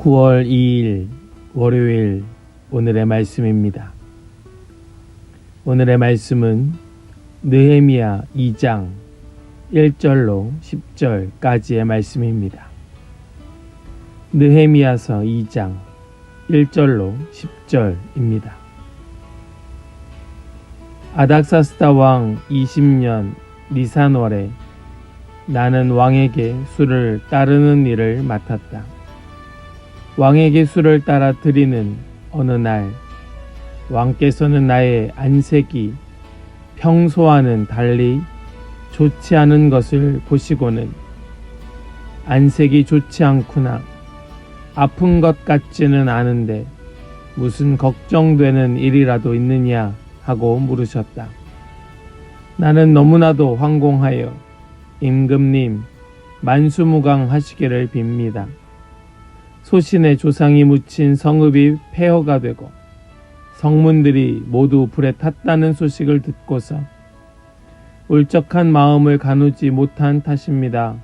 9월 2일 월요일 오늘의 말씀입니다. 오늘의 말씀은 느헤미야 2장 1절로 10절까지의 말씀입니다. 느헤미야서 2장 1절로 10절입니다. 아닥사스다 왕 20년 니산월에 나는 왕에게 수를 따르는 일을 맡았다. 왕에게 수를 따라 드리는 어느 날 왕께서는 나의 안색이 평소와는 달리 좋지 않은 것을 보시고는 안색이 좋지 않구나, 아픈 것 같지는 않은데 무슨 걱정되는 일이라도 있느냐 하고 물으셨다. 나는 너무나도 황공하여 임금님 만수무강하시기를 빕니다. 소신의 조상이 묻힌 성읍이 폐허가 되고 성문들이 모두 불에 탔다는 소식을 듣고서 울적한 마음을 가누지 못한 탓입니다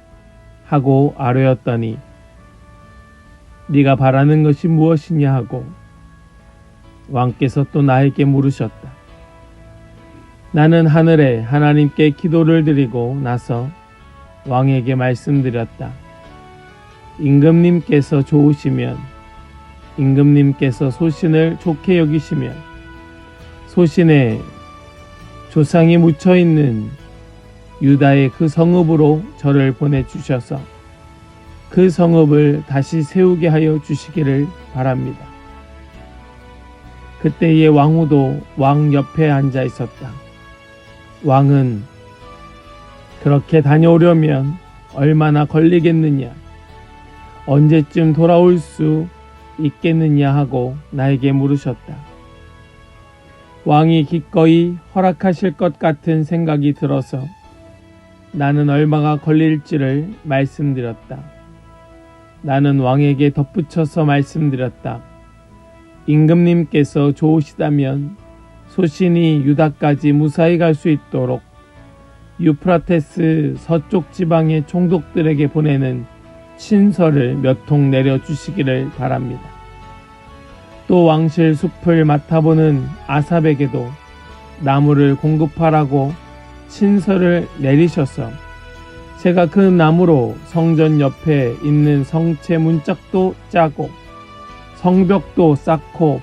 하고 아뢰었더니 네가 바라는 것이 무엇이냐 하고 왕께서 또 나에게 물으셨다. 나는 하늘에 하나님께 기도를 드리고 나서 왕에게 말씀드렸다. 임금님께서 좋으시면, 임금님께서 소신을 좋게 여기시면 소신에 조상이 묻혀있는 유다의 그 성읍으로 저를 보내주셔서 그 성읍을 다시 세우게 하여 주시기를 바랍니다. 그때의 왕후도 왕 옆에 앉아 있었다. 왕은 그렇게 다녀오려면 얼마나 걸리겠느냐, 언제쯤 돌아올 수 있겠느냐 하고 나에게 물으셨다. 왕이 기꺼이 허락하실 것 같은 생각이 들어서 나는 얼마가 걸릴지를 말씀드렸다. 나는 왕에게 덧붙여서 말씀드렸다. 임금님께서 좋으시다면 소신이 유다까지 무사히 갈 수 있도록 유프라테스 서쪽 지방의 총독들에게 보내는 친서를 몇 통 내려주시기를 바랍니다. 또 왕실 숲을 맡아보는 아삽에게도 나무를 공급하라고 친서를 내리셔서 제가 그 나무로 성전 옆에 있는 성체 문짝도 짜고 성벽도 쌓고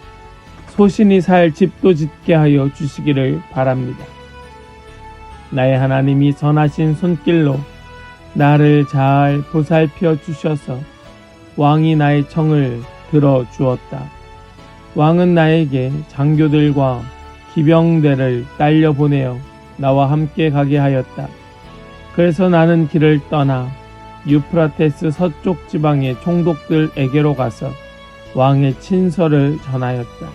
소신이 살 집도 짓게 하여 주시기를 바랍니다. 나의 하나님이 선하신 손길로 나를 잘 보살펴 주셔서 왕이 나의 청을 들어 주었다. 왕은 나에게 장교들과 기병대를 딸려 보내어 나와 함께 가게 하였다. 그래서 나는 길을 떠나 유프라테스 서쪽 지방의 총독들에게로 가서 왕의 친서를 전하였다.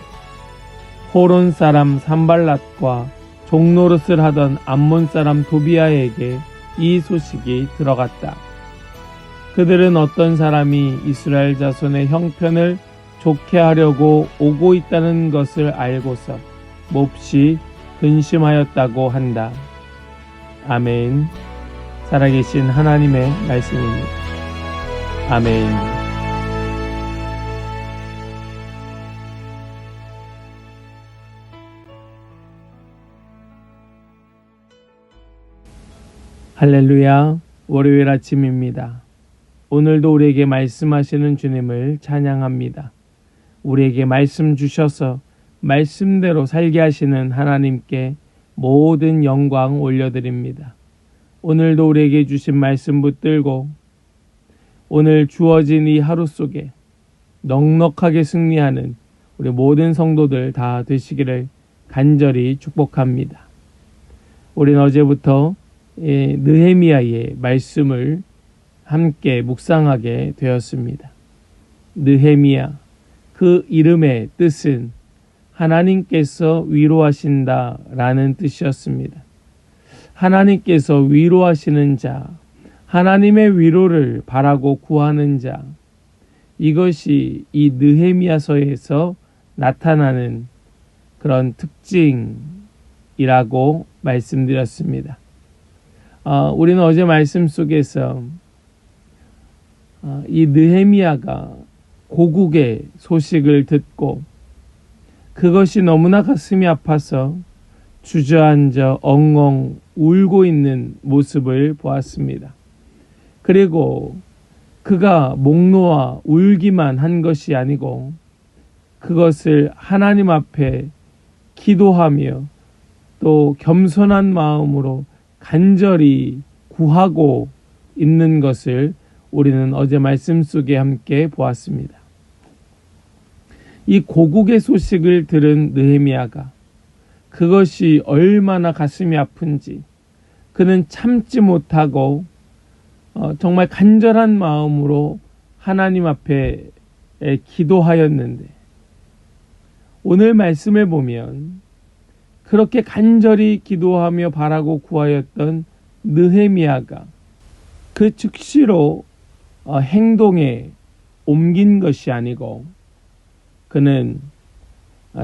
호론 사람 산발랏과 종노릇을 하던 암몬 사람 도비아에게 이 소식이 들어갔다. 그들은 어떤 사람이 이스라엘 자손의 형편을 좋게 하려고 오고 있다는 것을 알고서 몹시 근심하였다고 한다. 아멘. 살아계신 하나님의 말씀입니다. 아멘. 할렐루야, 월요일 아침입니다. 오늘도 우리에게 말씀하시는 주님을 찬양합니다. 우리에게 말씀 주셔서 말씀대로 살게 하시는 하나님께 모든 영광 올려드립니다. 오늘도 우리에게 주신 말씀 붙들고 오늘 주어진 이 하루 속에 넉넉하게 승리하는 우리 모든 성도들 다 되시기를 간절히 축복합니다. 우리는 어제부터 느헤미야의 말씀을 함께 묵상하게 되었습니다. 느헤미야, 그 이름의 뜻은 하나님께서 위로하신다 라는 뜻이었습니다. 하나님께서 위로하시는 자, 하나님의 위로를 바라고 구하는 자, 이것이 이 느헤미야서에서 나타나는 그런 특징이라고 말씀드렸습니다. 우리는 어제 말씀 속에서 이 느헤미야가 고국의 소식을 듣고 그것이 너무나 가슴이 아파서 주저앉아 엉엉 울고 있는 모습을 보았습니다. 그리고 그가 목 놓아 울기만 한 것이 아니고 그것을 하나님 앞에 기도하며 또 겸손한 마음으로 간절히 구하고 있는 것을 우리는 어제 말씀 속에 함께 보았습니다. 이 고국의 소식을 들은 느헤미야가 그것이 얼마나 가슴이 아픈지 그는 참지 못하고 정말 간절한 마음으로 하나님 앞에 기도하였는데 오늘 말씀을 보면 그렇게 간절히 기도하며 바라고 구하였던 느헤미야가 그 즉시로 행동에 옮긴 것이 아니고 그는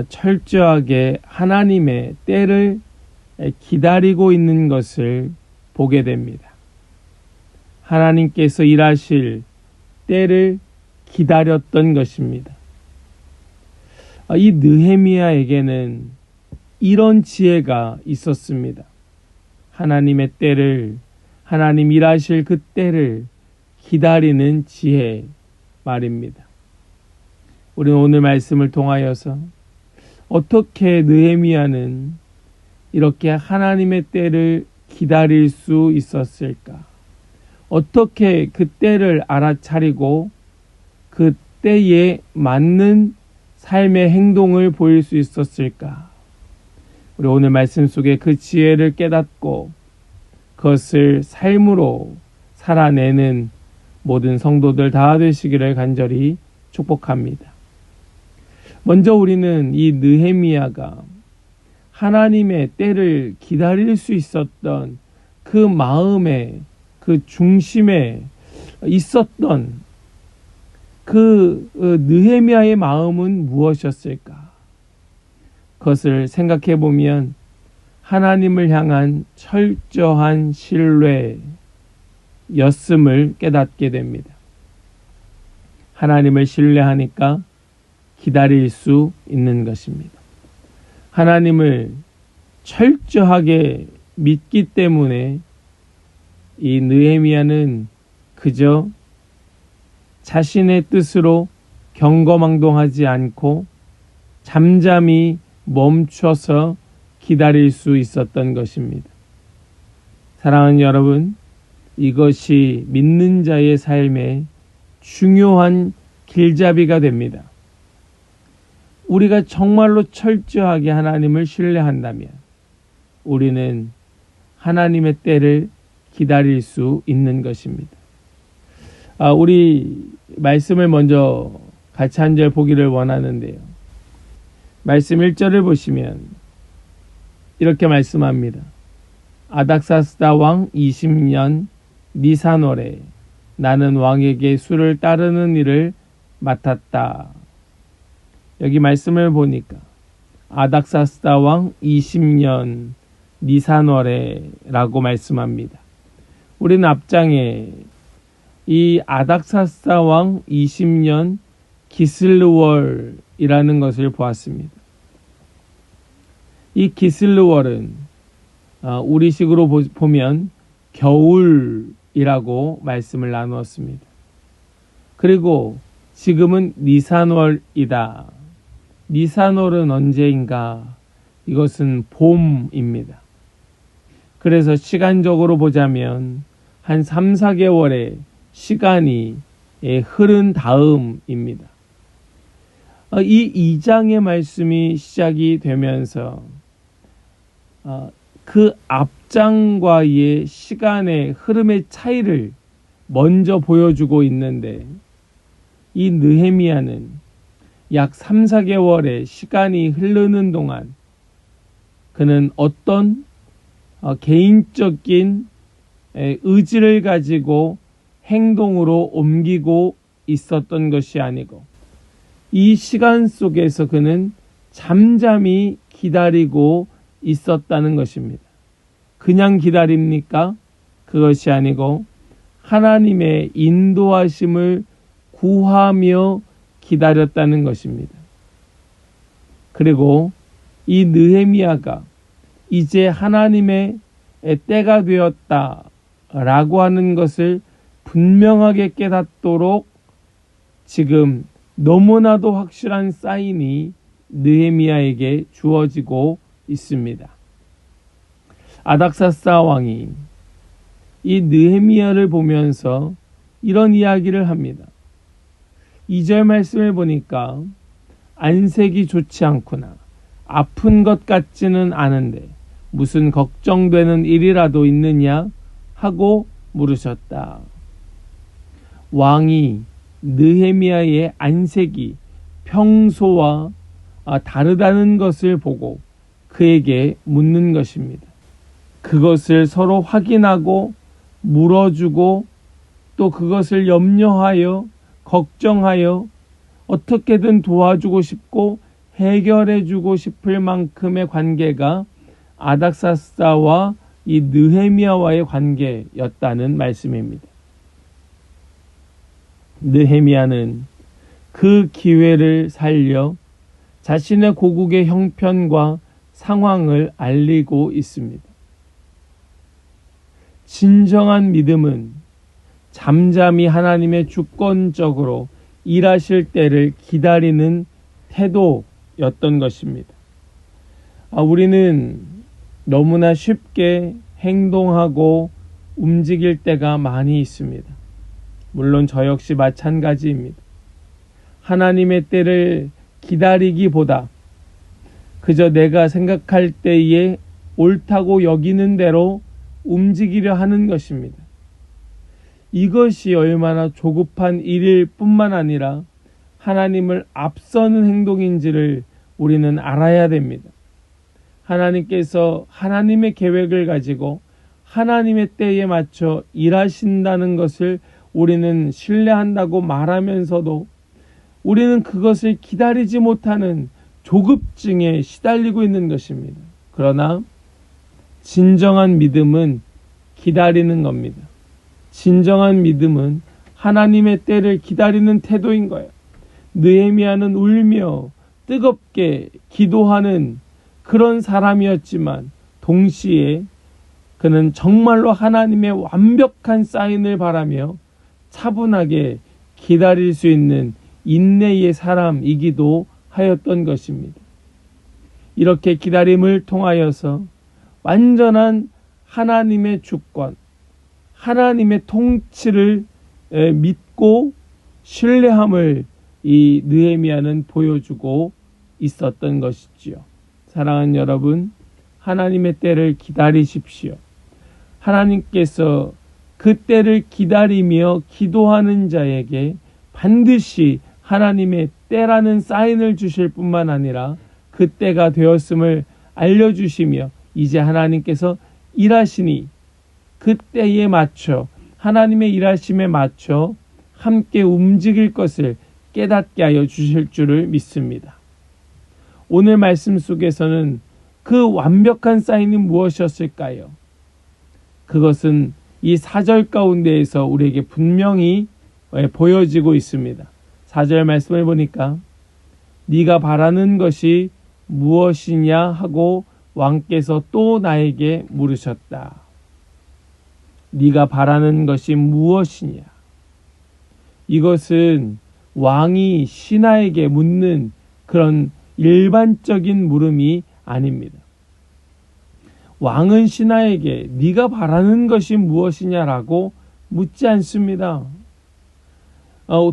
철저하게 하나님의 때를 기다리고 있는 것을 보게 됩니다. 하나님께서 일하실 때를 기다렸던 것입니다. 이 느헤미야에게는 이런 지혜가 있었습니다. 하나님의 때를, 하나님 일하실 그 때를 기다리는 지혜 말입니다. 우리는 오늘 말씀을 통하여서 어떻게 느헤미야는 이렇게 하나님의 때를 기다릴 수 있었을까? 어떻게 그 때를 알아차리고 그 때에 맞는 삶의 행동을 보일 수 있었을까? 우리 오늘 말씀 속에 그 지혜를 깨닫고 그것을 삶으로 살아내는 모든 성도들 다 되시기를 간절히 축복합니다. 먼저 우리는 이 느헤미야가 하나님의 때를 기다릴 수 있었던 그 마음의 그 중심에 있었던 그 느헤미야의 마음은 무엇이었을까? 그것을 생각해 보면 하나님을 향한 철저한 신뢰였음을 깨닫게 됩니다. 하나님을 신뢰하니까 기다릴 수 있는 것입니다. 하나님을 철저하게 믿기 때문에 이 느헤미야는 그저 자신의 뜻으로 경거망동하지 않고 잠잠히 멈춰서 기다릴 수 있었던 것입니다. 사랑하는 여러분, 이것이 믿는 자의 삶의 중요한 길잡이가 됩니다. 우리가 정말로 철저하게 하나님을 신뢰한다면 우리는 하나님의 때를 기다릴 수 있는 것입니다. 우리 말씀을 먼저 같이 한 절 보기를 원하는데요. 말씀 1절을 보시면 이렇게 말씀합니다. 아닥사스다 왕 20년 니산월에 나는 왕에게 수를 따르는 일을 맡았다. 여기 말씀을 보니까 아닥사스다 왕 20년 니산월에 라고 말씀합니다. 우리는 앞장에 이 아닥사스다 왕 20년 기슬르월이라는 것을 보았습니다. 이 기슬르월은 우리식으로 보면 겨울이라고 말씀을 나누었습니다. 그리고 지금은 니산월이다. 니산월은 언제인가? 이것은 봄입니다. 그래서 시간적으로 보자면 한 3, 4개월의 시간이 흐른 다음입니다. 이 2장의 말씀이 시작이 되면서 그 앞장과의 시간의 흐름의 차이를 먼저 보여주고 있는데 이 느헤미야는 약 3, 4개월의 시간이 흐르는 동안 그는 어떤 개인적인 의지를 가지고 행동으로 옮기고 있었던 것이 아니고 이 시간 속에서 그는 잠잠히 기다리고 있었다는 것입니다. 그냥 기다립니까? 그것이 아니고 하나님의 인도하심을 구하며 기다렸다는 것입니다. 그리고 이 느헤미야가 이제 하나님의 때가 되었다라고 하는 것을 분명하게 깨닫도록 지금 너무나도 확실한 사인이 느헤미야에게 주어지고 있습니다. 아닥사스다 왕이 이 느헤미야를 보면서 이런 이야기를 합니다. 2절 말씀을 보니까 안색이 좋지 않구나. 아픈 것 같지는 않은데 무슨 걱정되는 일이라도 있느냐 하고 물으셨다. 왕이 느헤미야의 안색이 평소와 다르다는 것을 보고 그에게 묻는 것입니다. 그것을 서로 확인하고 물어주고 또 그것을 염려하여 걱정하여 어떻게든 도와주고 싶고 해결해주고 싶을 만큼의 관계가 아닥사스다와 이 느헤미야와의 관계였다는 말씀입니다. 느헤미야는 그 기회를 살려 자신의 고국의 형편과 상황을 알리고 있습니다. 진정한 믿음은 잠잠히 하나님의 주권적으로 일하실 때를 기다리는 태도였던 것입니다. 우리는 너무나 쉽게 행동하고 움직일 때가 많이 있습니다. 물론 저 역시 마찬가지입니다. 하나님의 때를 기다리기보다 그저 내가 생각할 때에 옳다고 여기는 대로 움직이려 하는 것입니다. 이것이 얼마나 조급한 일일 뿐만 아니라 하나님을 앞서는 행동인지를 우리는 알아야 됩니다. 하나님께서 하나님의 계획을 가지고 하나님의 때에 맞춰 일하신다는 것을 우리는 신뢰한다고 말하면서도 우리는 그것을 기다리지 못하는 조급증에 시달리고 있는 것입니다. 그러나 진정한 믿음은 기다리는 겁니다. 진정한 믿음은 하나님의 때를 기다리는 태도인 거예요. 느헤미야는 울며 뜨겁게 기도하는 그런 사람이었지만 동시에 그는 정말로 하나님의 완벽한 사인을 바라며 차분하게 기다릴 수 있는 인내의 사람이기도 하였던 것입니다. 이렇게 기다림을 통하여서 완전한 하나님의 주권, 하나님의 통치를 믿고 신뢰함을 이 느헤미야는 보여주고 있었던 것이지요. 사랑하는 여러분, 하나님의 때를 기다리십시오. 하나님께서 그 때를 기다리며 기도하는 자에게 반드시 하나님의 때라는 사인을 주실 뿐만 아니라 그 때가 되었음을 알려주시며 이제 하나님께서 일하시니 그 때에 맞춰 하나님의 일하심에 맞춰 함께 움직일 것을 깨닫게 하여 주실 줄을 믿습니다. 오늘 말씀 속에서는 그 완벽한 사인이 무엇이었을까요? 그것은 이 4절 가운데에서 우리에게 분명히 보여지고 있습니다. 4절 말씀을 보니까 네가 바라는 것이 무엇이냐 하고 왕께서 또 나에게 물으셨다. 네가 바라는 것이 무엇이냐? 이것은 왕이 신하에게 묻는 그런 일반적인 물음이 아닙니다. 왕은 신하에게 네가 바라는 것이 무엇이냐라고 묻지 않습니다.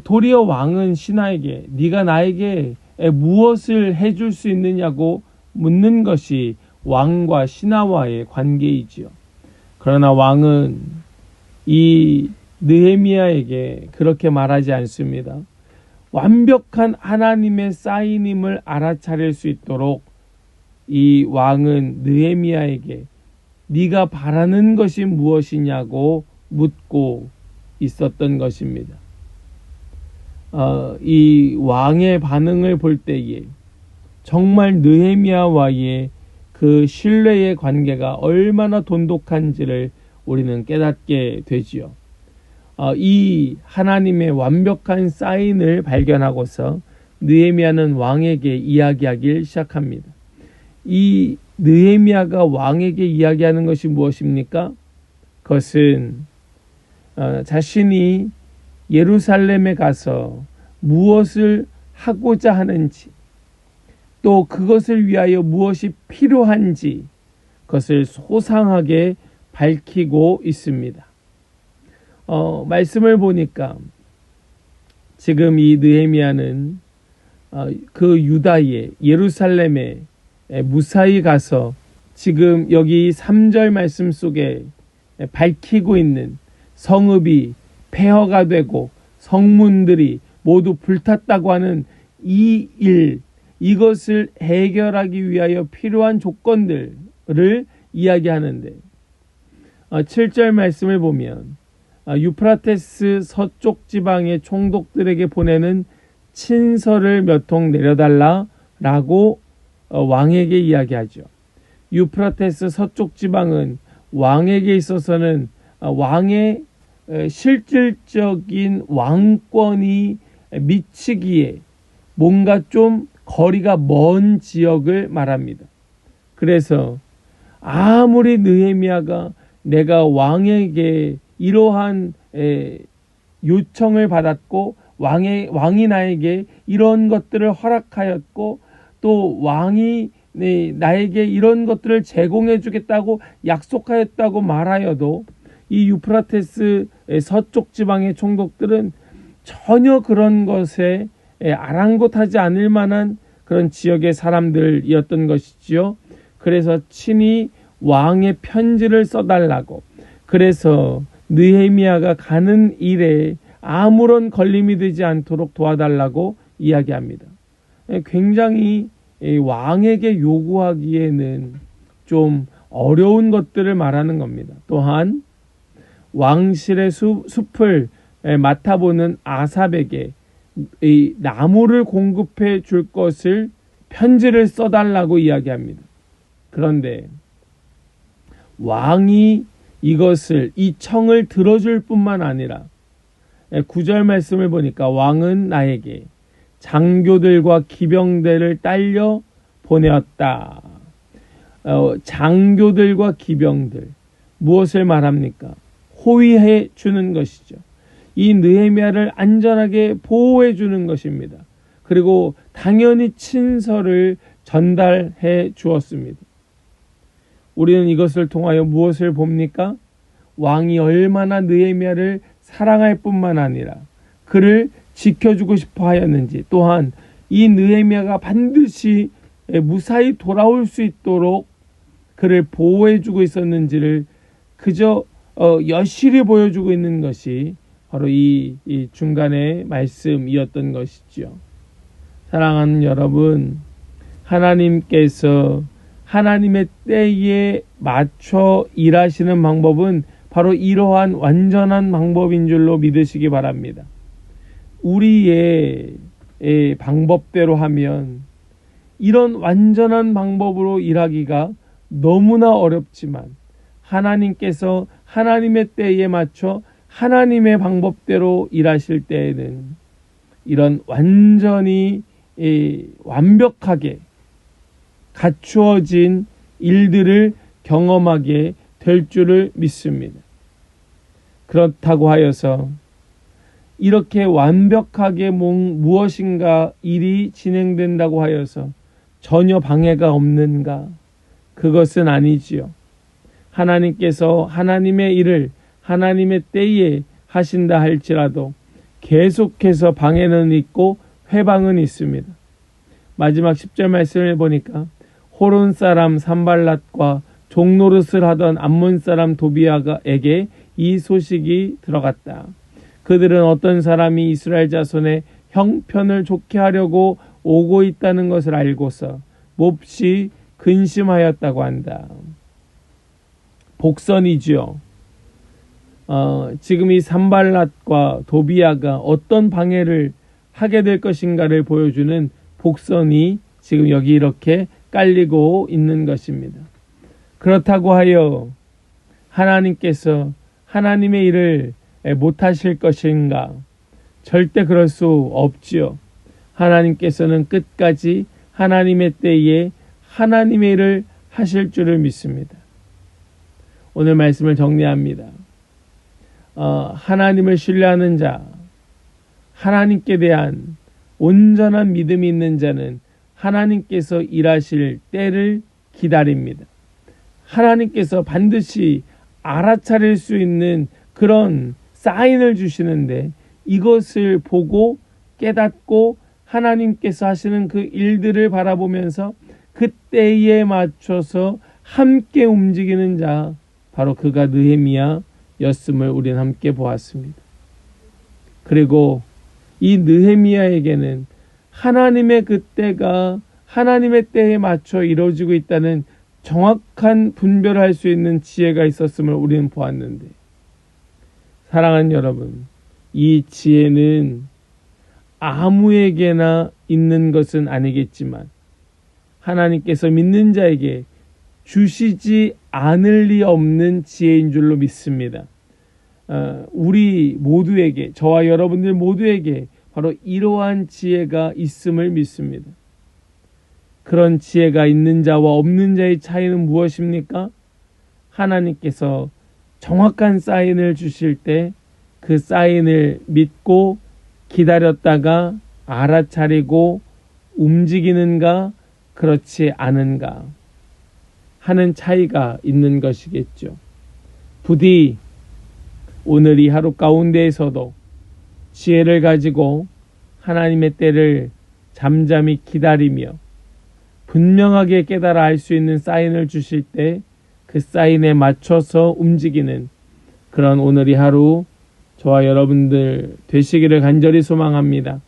도리어 왕은 신하에게 네가 나에게 무엇을 해줄 수 있느냐고 묻는 것이 왕과 신하와의 관계이지요. 그러나 왕은 이 느헤미야에게 그렇게 말하지 않습니다. 완벽한 하나님의 사인임을 알아차릴 수 있도록 이 왕은 느헤미야에게 네가 바라는 것이 무엇이냐고 묻고 있었던 것입니다. 이 왕의 반응을 볼 때에 정말 느헤미야와의 그 신뢰의 관계가 얼마나 돈독한지를 우리는 깨닫게 되지요. 이 하나님의 완벽한 사인을 발견하고서 느헤미야는 왕에게 이야기하기 시작합니다. 이 느헤미야가 왕에게 이야기하는 것이 무엇입니까? 그것은 자신이 예루살렘에 가서 무엇을 하고자 하는지, 또 그것을 위하여 무엇이 필요한지 그것을 소상하게 밝히고 있습니다. 말씀을 보니까 지금 이 느헤미야는 그 유다의 예루살렘에 무사히 가서 지금 여기 3절 말씀 속에 밝히고 있는 성읍이 폐허가 되고 성문들이 모두 불탔다고 하는 이 일, 이것을 해결하기 위하여 필요한 조건들을 이야기하는데 7절 말씀을 보면 유프라테스 서쪽 지방의 총독들에게 보내는 친서를 몇 통 내려달라라고 왕에게 이야기하죠. 유프라테스 서쪽 지방은 왕에게 있어서는 왕의 실질적인 왕권이 미치기에 뭔가 좀 거리가 먼 지역을 말합니다. 그래서 아무리 느헤미야가 내가 왕에게 이러한 요청을 받았고 왕이 나에게 이런 것들을 허락하였고 또 왕이 나에게 이런 것들을 제공해 주겠다고 약속하였다고 말하여도 이 유프라테스 서쪽 지방의 총독들은 전혀 그런 것에 아랑곳하지 않을 만한 그런 지역의 사람들이었던 것이지요. 그래서 친히 왕의 편지를 써달라고, 그래서 느헤미야가 가는 일에 아무런 걸림이 되지 않도록 도와달라고 이야기합니다. 굉장히 왕에게 요구하기에는 좀 어려운 것들을 말하는 겁니다. 또한 왕실의 숲을 맡아보는 아삽에게 이 나무를 공급해 줄 것을 편지를 써달라고 이야기합니다. 그런데 왕이 이 청을 들어줄 뿐만 아니라 9절 말씀을 보니까 왕은 나에게 장교들과 기병대를 딸려 보내었다. 장교들과 기병들, 무엇을 말합니까? 호위해 주는 것이죠. 이 느헤미야를 안전하게 보호해 주는 것입니다. 그리고 당연히 친서를 전달해 주었습니다. 우리는 이것을 통하여 무엇을 봅니까? 왕이 얼마나 느헤미야를 사랑할 뿐만 아니라 그를 지켜주고 싶어 하였는지, 또한 이 느헤미야가 반드시 무사히 돌아올 수 있도록 그를 보호해 주고 있었는지를 그저 여실히 보여주고 있는 것이 바로 이 중간의 말씀이었던 것이죠. 사랑하는 여러분, 하나님께서 하나님의 때에 맞춰 일하시는 방법은 바로 이러한 완전한 방법인 줄로 믿으시기 바랍니다. 우리의 방법대로 하면 이런 완전한 방법으로 일하기가 너무나 어렵지만, 하나님께서 하나님의 때에 맞춰 하나님의 방법대로 일하실 때에는 이런 완전히 완벽하게 갖추어진 일들을 경험하게 될 줄을 믿습니다. 그렇다고 하여서 이렇게 완벽하게 무엇인가 일이 진행된다고 하여서 전혀 방해가 없는가? 그것은 아니지요. 하나님께서 하나님의 일을 하나님의 때에 하신다 할지라도 계속해서 방해는 있고 회방은 있습니다. 마지막 10절 말씀을 보니까 호론 사람 산발랏과 종노릇을 하던 암몬 사람 도비아에게 이 소식이 들어갔다. 그들은 어떤 사람이 이스라엘 자손의 형편을 좋게 하려고 오고 있다는 것을 알고서 몹시 근심하였다고 한다. 복선이지요. 지금 이 산발랏과 도비아가 어떤 방해를 하게 될 것인가를 보여주는 복선이 지금 여기 이렇게 깔리고 있는 것입니다. 그렇다고 하여 하나님께서 하나님의 일을 못하실 것인가? 절대 그럴 수 없지요. 하나님께서는 끝까지 하나님의 때에 하나님의 일을 하실 줄을 믿습니다. 오늘 말씀을 정리합니다. 하나님을 신뢰하는 자, 하나님께 대한 온전한 믿음이 있는 자는 하나님께서 일하실 때를 기다립니다. 하나님께서 반드시 알아차릴 수 있는 그런 사인을 주시는데 이것을 보고 깨닫고 하나님께서 하시는 그 일들을 바라보면서 그때에 맞춰서 함께 움직이는 자, 바로 그가 느헤미야였음을 우리는 함께 보았습니다. 그리고 이 느헤미야에게는 하나님의 그때가 하나님의 때에 맞춰 이루어지고 있다는 정확한 분별을 할 수 있는 지혜가 있었음을 우리는 보았는데, 사랑하는 여러분, 이 지혜는 아무에게나 있는 것은 아니겠지만 하나님께서 믿는 자에게 주시지 않을 리 없는 지혜인 줄로 믿습니다. 우리 모두에게, 저와 여러분들 모두에게 바로 이러한 지혜가 있음을 믿습니다. 그런 지혜가 있는 자와 없는 자의 차이는 무엇입니까? 하나님께서 정확한 사인을 주실 때 그 사인을 믿고 기다렸다가 알아차리고 움직이는가 그렇지 않은가 하는 차이가 있는 것이겠죠. 부디 오늘 이 하루 가운데에서도 지혜를 가지고 하나님의 때를 잠잠히 기다리며 분명하게 깨달아 알 수 있는 사인을 주실 때 그 사인에 맞춰서 움직이는 그런 오늘 이 하루 저와 여러분들 되시기를 간절히 소망합니다.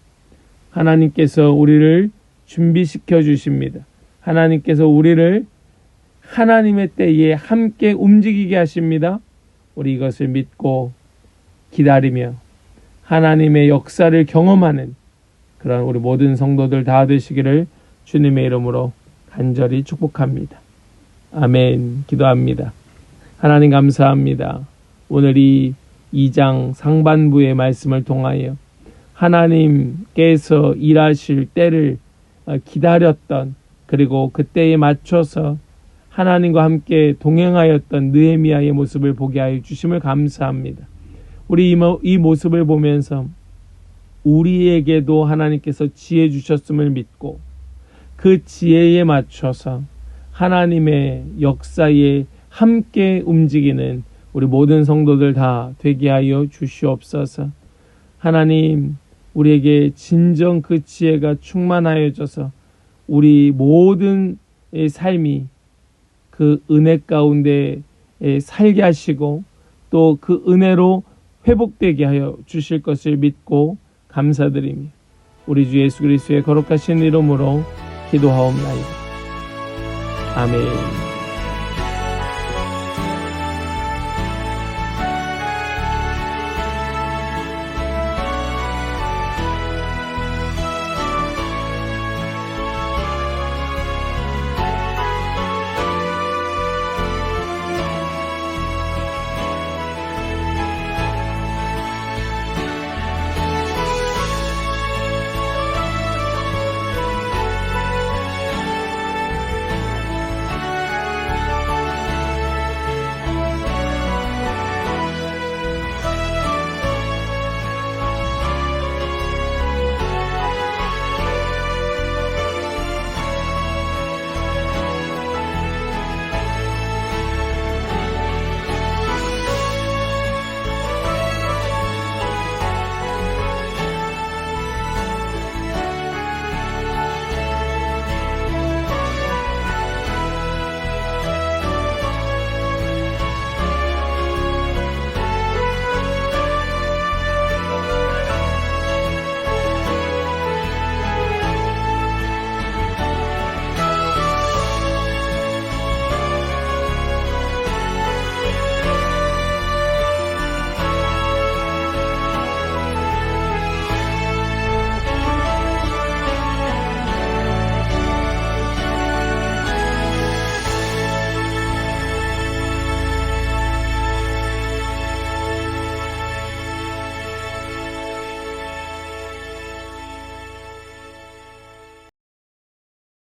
하나님께서 우리를 준비시켜 주십니다. 하나님께서 우리를 하나님의 때에 함께 움직이게 하십니다. 우리 이것을 믿고 기다리며 하나님의 역사를 경험하는 그런 우리 모든 성도들 다 되시기를 주님의 이름으로 간절히 축복합니다. 아멘. 기도합니다. 하나님 감사합니다. 오늘 이 2장 상반부의 말씀을 통하여 하나님께서 일하실 때를 기다렸던, 그리고 그때에 맞춰서 하나님과 함께 동행하였던 느헤미야의 모습을 보게 하여 주심을 감사합니다. 우리 이 모습을 보면서 우리에게도 하나님께서 지혜 주셨음을 믿고 그 지혜에 맞춰서 하나님의 역사에 함께 움직이는 우리 모든 성도들 다 되게 하여 주시옵소서. 하나님, 우리에게 진정 그 지혜가 충만하여져서 우리 모든 삶이 그 은혜 가운데 살게 하시고 또 그 은혜로 회복되게 하여 주실 것을 믿고 감사드리며 우리 주 예수 그리스도의 거룩하신 이름으로 기도하옵나이다. 아멘.